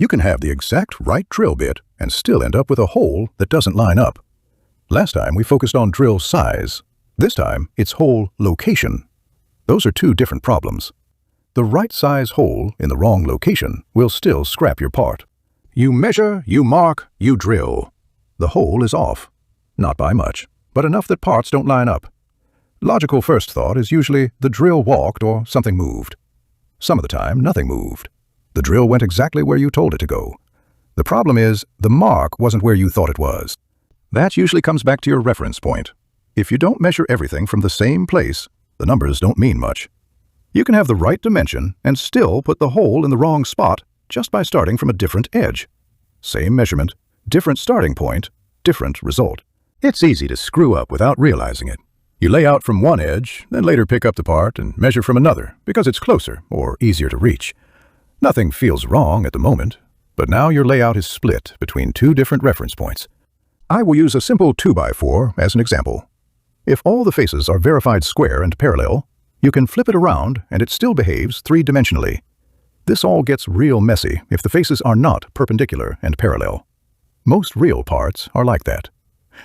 You can have the exact right drill bit and still end up with a hole that doesn't line up. Last time we focused on drill size. This time it's hole location. Those are two different problems. The right size hole in the wrong location will still scrap your part. You measure, you mark, you drill. The hole is off. Not by much, but enough that parts don't line up. Logical first thought is usually the drill walked or something moved. Some of the time, nothing moved. The drill went exactly where you told it to go. The problem is, the mark wasn't where you thought it was. That usually comes back to your reference point. If you don't measure everything from the same place, the numbers don't mean much. You can have the right dimension and still put the hole in the wrong spot just by starting from a different edge. Same measurement, different starting point, different result. It's easy to screw up without realizing it. You lay out from one edge, then later pick up the part and measure from another because it's closer or easier to reach. Nothing feels wrong at the moment, but now your layout is split between two different reference points. I will use a simple 2x4 as an example. If all the faces are verified square and parallel, you can flip it around and it still behaves three-dimensionally. This all gets real messy if the faces are not perpendicular and parallel. Most real parts are like that.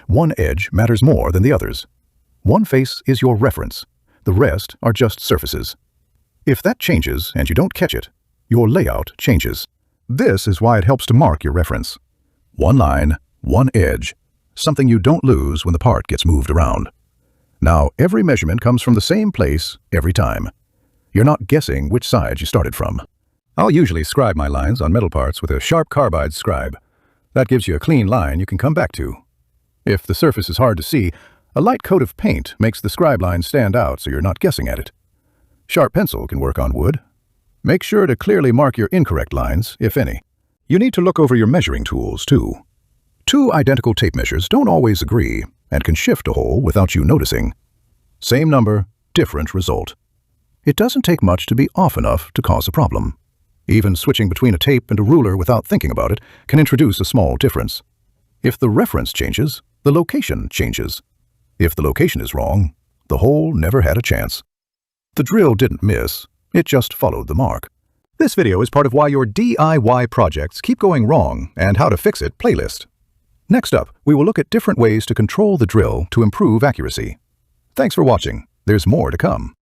One edge matters more than the others. One face is your reference. The rest are just surfaces. If that changes and you don't catch it, your layout changes. This is why it helps to mark your reference. One line, one edge, something you don't lose when the part gets moved around. Now, every measurement comes from the same place every time. You're not guessing which side you started from. I'll usually scribe my lines on metal parts with a sharp carbide scribe. That gives you a clean line you can come back to. If the surface is hard to see, a light coat of paint makes the scribe line stand out so you're not guessing at it. Sharp pencil can work on wood. Make sure to clearly mark your incorrect lines, if any. You need to look over your measuring tools, too. Two identical tape measures don't always agree and can shift a hole without you noticing. Same number, different result. It doesn't take much to be off enough to cause a problem. Even switching between a tape and a ruler without thinking about it can introduce a small difference. If the reference changes, the location changes. If the location is wrong, the hole never had a chance. The drill didn't miss. It just followed the mark. This video is part of Why Your DIY Projects Keep Going Wrong and How to Fix It playlist. Next up, we will look at different ways to control the drill to improve accuracy. Thanks for watching. There's more to come.